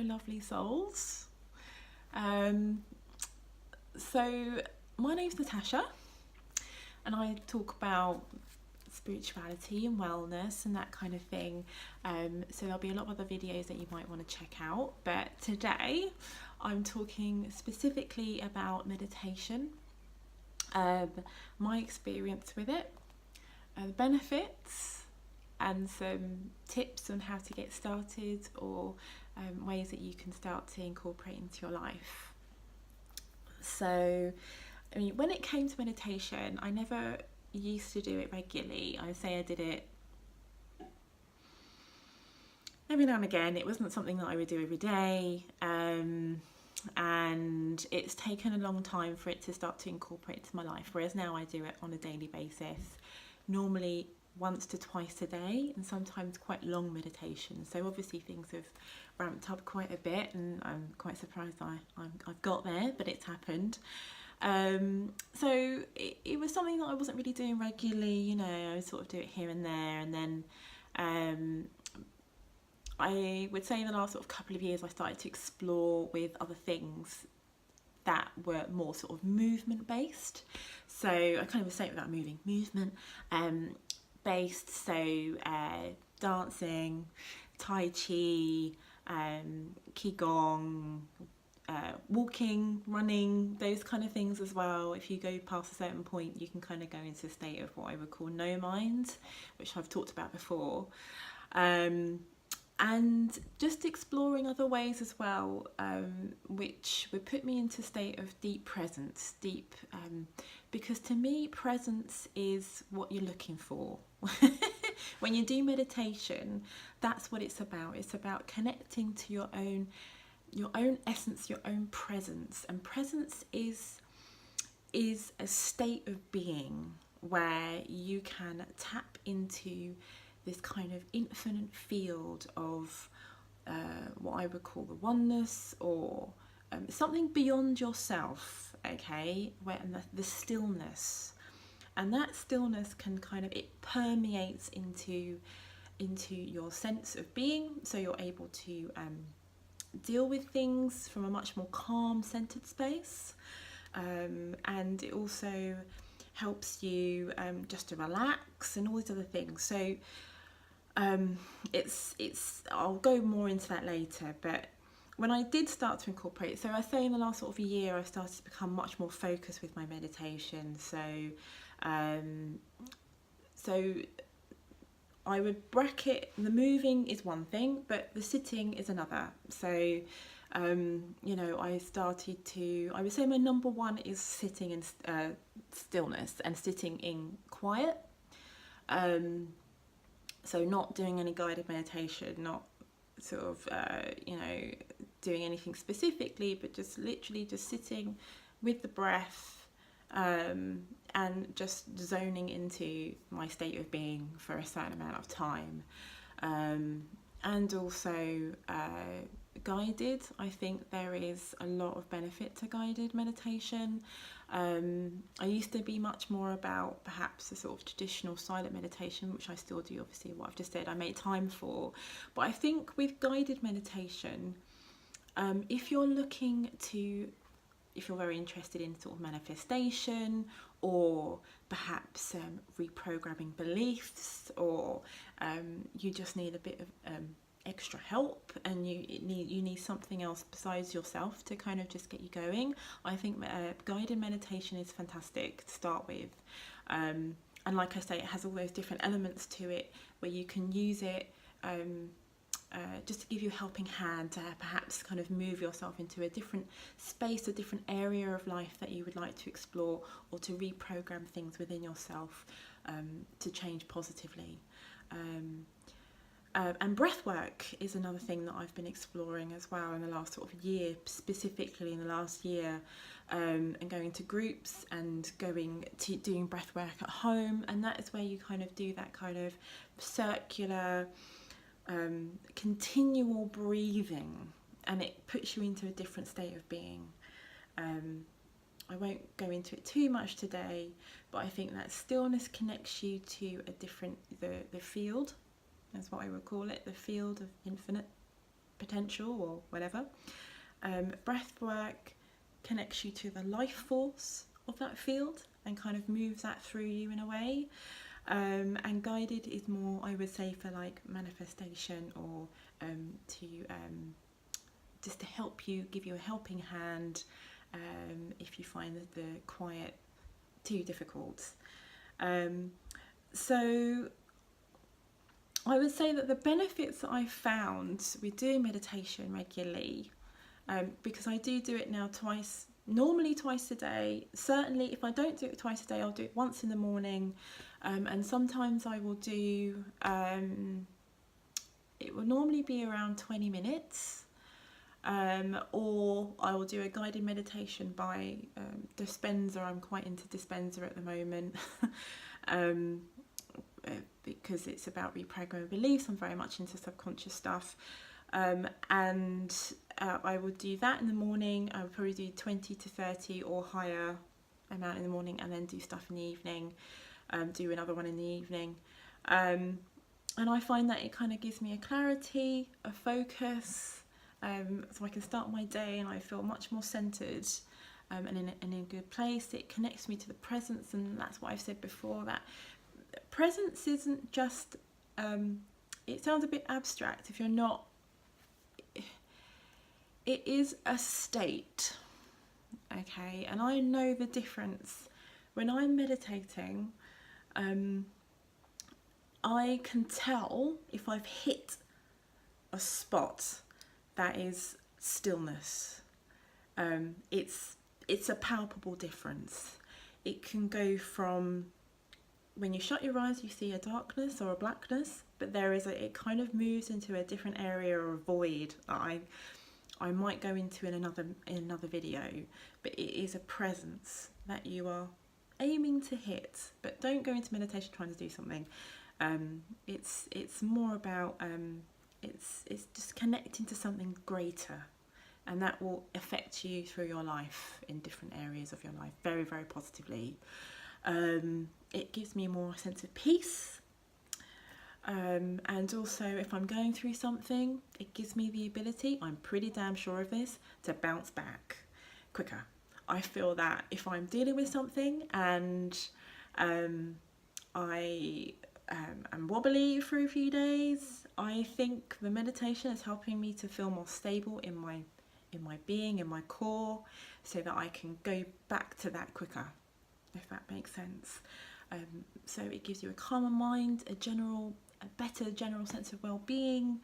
lovely souls. So my name's Natasha, and I talk about spirituality and wellness and that kind of thing. So there'll be a lot of other videos that you might want to check out, but today I'm talking specifically about meditation, my experience with it, the benefits, and some tips on how to get started, or ways that you can start to incorporate into your life. So, I mean, when it came to meditation, I never used to do it regularly. I would say I did it every now and again. It wasn't something that I would do every day, and it's taken a long time for it to start to incorporate into my life, whereas now I do it on a daily basis, normally once to twice a day, and sometimes quite long meditations. So obviously things have ramped up quite a bit, and I'm quite surprised I've got there, but it's happened. So it was something that I wasn't really doing regularly, you know. I would sort of do it here and there, and then I would say in the last sort of couple of years I started to explore with other things that were more sort of movement based. So I kind of was saying without movement based, so dancing, tai chi, qigong, walking, running, those kind of things as well. If you go past a certain point, you can kind of go into a state of what I would call no mind, which I've talked about before. And just exploring other ways as well, which would put me into a state of deep presence, because to me presence is what you're looking for. When you do meditation, that's what it's about. It's about connecting to your own essence, your own presence. And presence is a state of being where you can tap into this kind of infinite field of what I would call the oneness, or something beyond yourself, okay, where the stillness. And that stillness can kind of, it permeates into your sense of being, so you're able to deal with things from a much more calm, centered space, and it also helps you just to relax and all these other things. So it's I'll go more into that later, but when I did start to incorporate, so I say in the last sort of a year I've started to become much more focused with my meditation. So I would bracket the moving is one thing, but the sitting is another. So you know, I would say my number one is sitting in stillness and sitting in quiet. So not doing any guided meditation, not sort of you know, doing anything specifically, but just literally just sitting with the breath, and just zoning into my state of being for a certain amount of time. And also guided. I think there is a lot of benefit to guided meditation. I used to be much more about perhaps the sort of traditional silent meditation, which I still do, obviously, what I've just said I make time for. But I think with guided meditation, if you're very interested in sort of manifestation, or perhaps reprogramming beliefs, or you just need a bit of extra help, and you need something else besides yourself to kind of just get you going, I think guided meditation is fantastic to start with. And like I say, it has all those different elements to it where you can use it just to give you a helping hand to perhaps kind of move yourself into a different space, a different area of life that you would like to explore, or to reprogram things within yourself to change positively. And breath work is another thing that I've been exploring as well in the last sort of year, specifically in the last year, and going to groups and going to doing breath work at home. And that is where you kind of do that kind of circular, continual breathing, and it puts you into a different state of being. I won't go into it too much today, but I think that stillness connects you to a different, the field, that's what I would call it, the field of infinite. potential or whatever. Breath work connects you to the life force of that field and kind of moves that through you in a way. And guided is more, I would say, for like manifestation or to just to help you, give you a helping hand if you find that the quiet too difficult. So I would say that the benefits that I found with doing meditation regularly, because I do it now normally twice a day. Certainly if I don't do it twice a day, I'll do it once in the morning, and sometimes I will do, it will normally be around 20 minutes, or I will do a guided meditation by Dispenza. I'm quite into Dispenza at the moment. Because it's about reprogramming beliefs. I'm very much into subconscious stuff, and I would do that in the morning. I would probably do 20 to 30 or higher amount in the morning, and then do stuff in the evening, do another one in the evening, and I find that it kind of gives me a clarity, a focus, so I can start my day and I feel much more centered, and in a good place. It connects me to the presence, and that's what I've said before, that presence isn't just, it sounds a bit abstract if you're not, it is a state, okay? And I know the difference. When I'm meditating, I can tell if I've hit a spot that is stillness. It's a palpable difference. It can go from, when you shut your eyes, you see a darkness or a blackness, but it kind of moves into a different area or a void that I might go into in another video, but it is a presence that you are aiming to hit. But don't go into meditation trying to do something. It's more about it's just connecting to something greater, and that will affect you through your life in different areas of your life very, very positively. It gives me more sense of peace, and also if I'm going through something, it gives me the ability, I'm pretty damn sure of this, to bounce back quicker. I feel that if I'm dealing with something and I am wobbly for a few days, I think the meditation is helping me to feel more stable in my being, in my core, so that I can go back to that quicker, if that makes sense. So it gives you a calmer mind, a better general sense of well-being,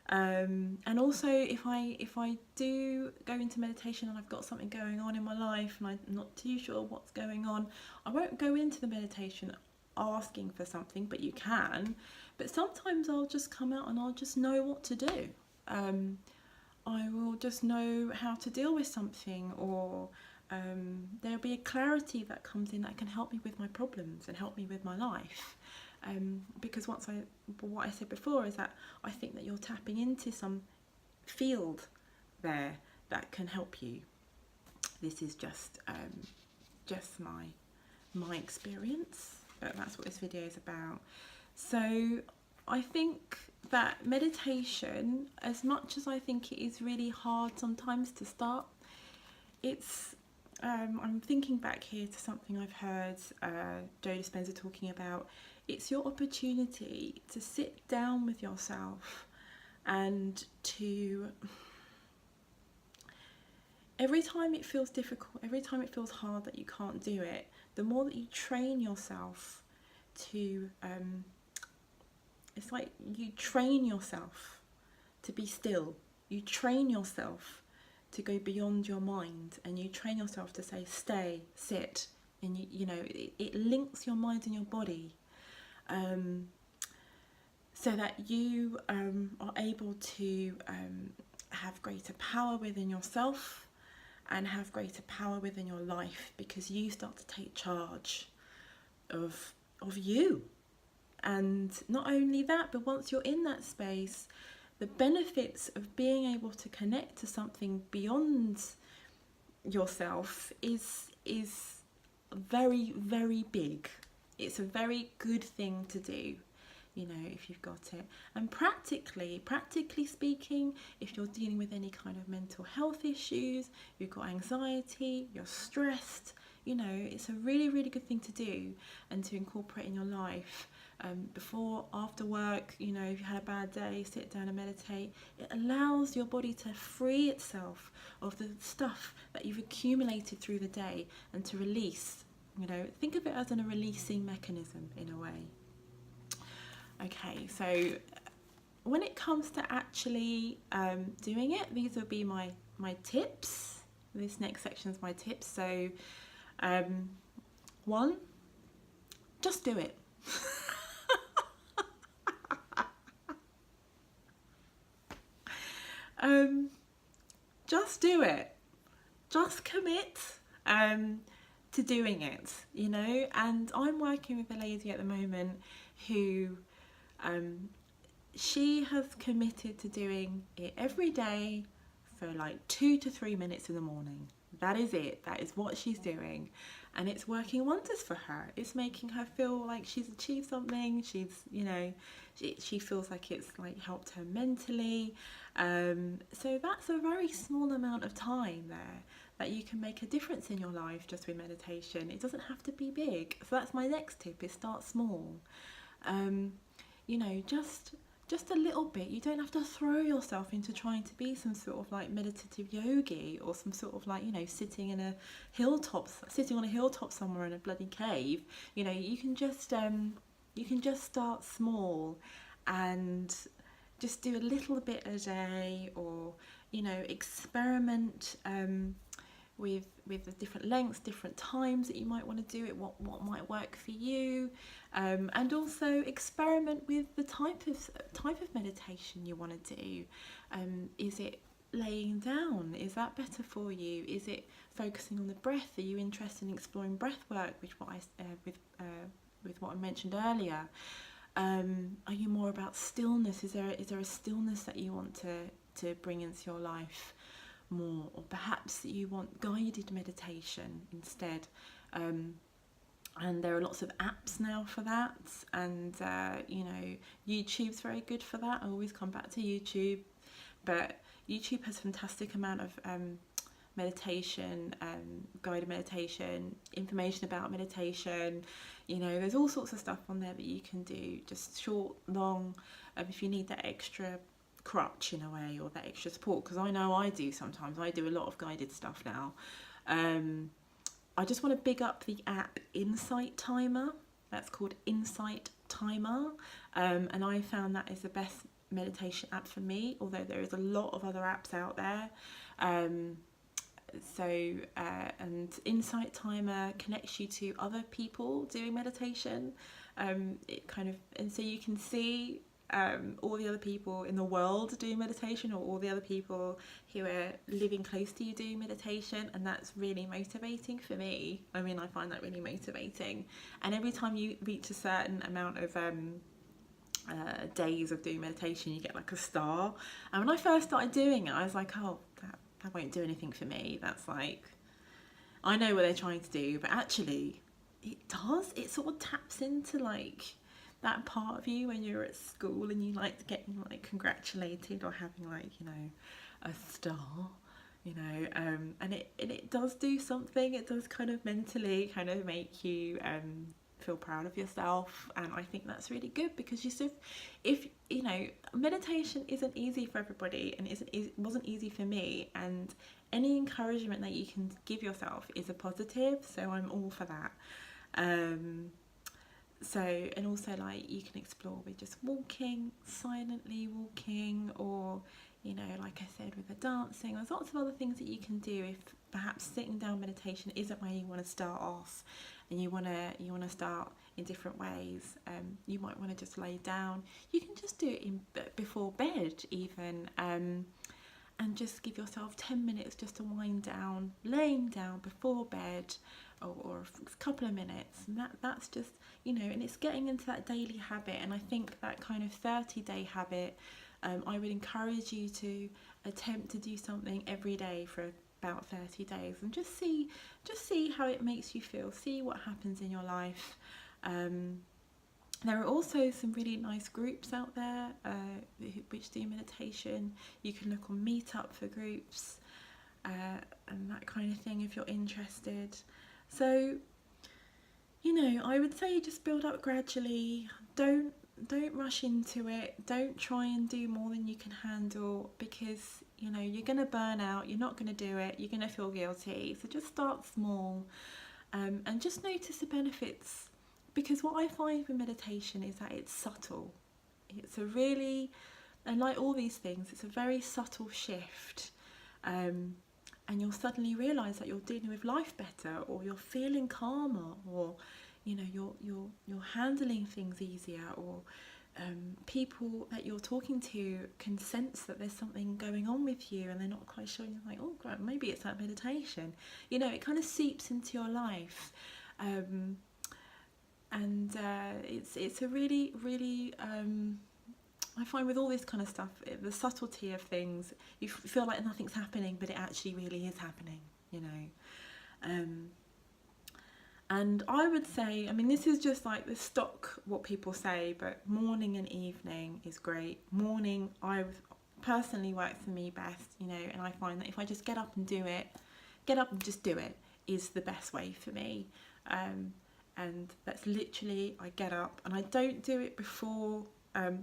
and also if I do go into meditation and I've got something going on in my life and I'm not too sure what's going on, I won't go into the meditation asking for something, but you can. But sometimes I'll just come out and I'll just know what to do. I will just know how to deal with something, or there'll be a clarity that comes in that can help me with my problems and help me with my life. Because what I said before is that I think that you're tapping into some field there that can help you. This is just my experience, but that's what this video is about. So I think that meditation, as much as I think it is really hard sometimes to start, it's I'm thinking back here to something I've heard JoeDispenza talking about. It's your opportunity to sit down with yourself and to, every time it feels difficult, every time it feels hard that you can't do it, the more that you train yourself to, it's like you train yourself to be still. You train yourself to go beyond your mind, and you train yourself to say stay, sit, and you know it links your mind and your body, so that you are able to have greater power within yourself and have greater power within your life, because you start to take charge of you. And not only that, but once you're in that space, the benefits of being able to connect to something beyond yourself is very, very big. It's a very good thing to do. you know, if you've got it. And practically speaking, if you're dealing with any kind of mental health issues, you've got anxiety, you're stressed, you know, it's a really, really good thing to do and to incorporate in your life. Before, after work, you know, if you had a bad day, sit down and meditate. It allows your body to free itself of the stuff that you've accumulated through the day and to release. You know, think of it as a releasing mechanism in a way. Okay, so when it comes to actually doing it, these will be my tips. This next section is my tips. So, one, just do it. Just do it. Just commit to doing it, you know. And I'm working with a lady at the moment who she has committed to doing it every day for like 2 to 3 minutes in the morning. That is it. That is what she's doing. And it's working wonders for her. It's making her feel like she's achieved something. She's, you know, she feels like it's like helped her mentally. So that's a very small amount of time there that you can make a difference in your life just with meditation. It doesn't have to be big. So that's my next tip, is start small. You know, just a little bit. You don't have to throw yourself into trying to be some sort of like meditative yogi or some sort of like, you know, sitting on a hilltop somewhere in a bloody cave. You know, you can just start small and just do a little bit a day, or, you know, experiment with the different lengths, different times that you might want to do it, what might work for you, and also experiment with the type of meditation you want to do. Is it laying down? Is that better for you? Is it focusing on the breath? Are you interested in exploring breath work, with what I mentioned earlier? Are you more about stillness? Is there a stillness that you want to bring into your life more, or perhaps you want guided meditation instead? And there are lots of apps now for that, and you know, YouTube's very good for that. I always come back to YouTube, but YouTube has a fantastic amount of meditation, guided meditation, information about meditation. You know, there's all sorts of stuff on there that you can do, just short, long, if you need that extra crutch in a way, or that extra support, because I know I do sometimes. I do a lot of guided stuff now. I just want to big up the app Insight Timer. That's called Insight Timer, and I found that is the best meditation app for me, although there is a lot of other apps out there. And Insight Timer connects you to other people doing meditation. It kind of, and so you can see all the other people in the world doing meditation, or all the other people who are living close to you doing meditation, and that's really motivating for me. I mean, I find that really motivating. And every time you reach a certain amount of days of doing meditation, you get like a star. And when I first started doing it, I was like, oh, that won't do anything for me. That's like, I know what they're trying to do, but actually it does. It sort of taps into like that part of you when you're at school and you like getting like congratulated or having like, you know, a star, you know, and it does do something. It does kind of mentally kind of make you feel proud of yourself, and I think that's really good, because if you know, meditation isn't easy for everybody, and it wasn't easy for me, and any encouragement that you can give yourself is a positive, so I'm all for that. So, and also like you can explore with just walking, silently walking, or, you know, like I said, with the dancing. There's lots of other things that you can do if perhaps sitting down meditation isn't where you want to start off, and you want to start in different ways. You might want to just lay down. You can just do it before bed even, and just give yourself 10 minutes just to wind down, laying down before bed, or a couple of minutes, and that's just, you know, and it's getting into that daily habit. And I think that kind of 30-day habit, I would encourage you to attempt to do something every day for about 30 days, and just see how it makes you feel, see what happens in your life. There are also some really nice groups out there which do meditation. You can look on Meetup for groups and that kind of thing if you're interested. So, you know, I would say just build up gradually. Don't rush into it. Don't try and do more than you can handle, because, you know, you're going to burn out. You're not going to do it. You're going to feel guilty. So just start small and just notice the benefits. Because what I find with meditation is that it's subtle. It's a really, and like all these things, it's a very subtle shift. And you'll suddenly realise that you're dealing with life better, or you're feeling calmer, or, you know, you're handling things easier, or people that you're talking to can sense that there's something going on with you and they're not quite sure, and you're like, oh God, maybe it's that meditation. You know, it kind of seeps into your life. And it's a really, really, I find with all this kind of stuff, the subtlety of things, you feel like nothing's happening, but it actually really is happening, you know. And I would say, I mean, this is just like the stock, what people say, but morning and evening is great. Morning, personally works for me best, you know, and I find that if I just get up and do it, get up and just do it, is the best way for me. And that's literally, I get up, and I don't do it before, I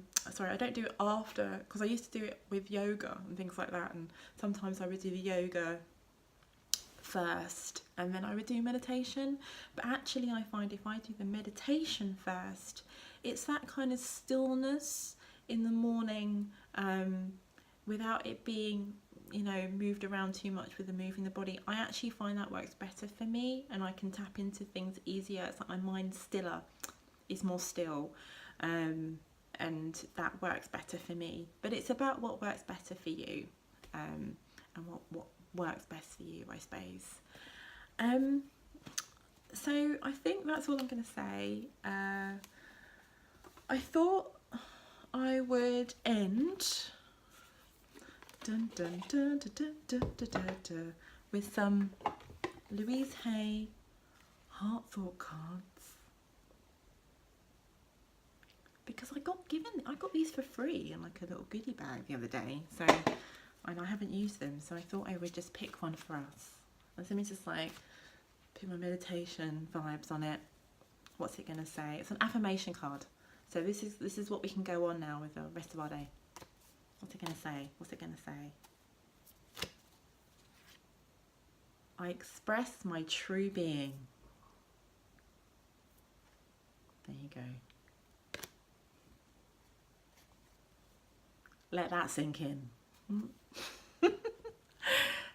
don't do it after, because I used to do it with yoga and things like that, and sometimes I would do the yoga first and then I would do meditation. But actually I find if I do the meditation first, it's that kind of stillness in the morning, without it being, you know, moved around too much with the moving the body. I actually find that works better for me, and I can tap into things easier. It's like my mind's stiller, is more still, and that works better for me. But it's about what works better for you, and what works best for you, I suppose. So I think that's all I'm going to say. I thought I would end with some Louise Hay heart thought cards, because I got these for free in like a little goodie bag the other day, so, and I haven't used them, so I thought I would just pick one for us. Let me just like put my meditation vibes on it. What's it gonna say? It's an affirmation card. So this is what we can go on now with the rest of our day. What's it gonna say? What's it gonna say? I express my true being. There you go. Let that sink in.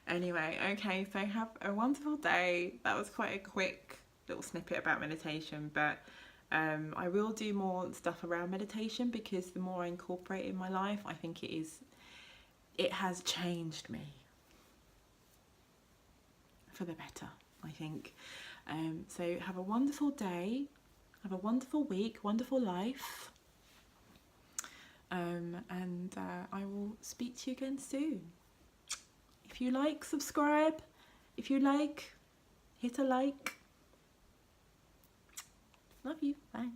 Anyway, okay, so have a wonderful day. That was quite a quick little snippet about meditation, but I will do more stuff around meditation, because the more I incorporate it in my life, I think it has changed me for the better, I think. So have a wonderful day, have a wonderful week, wonderful life, and I will speak to you again soon. If you like, subscribe. If you like, hit a like. Love you. Bye.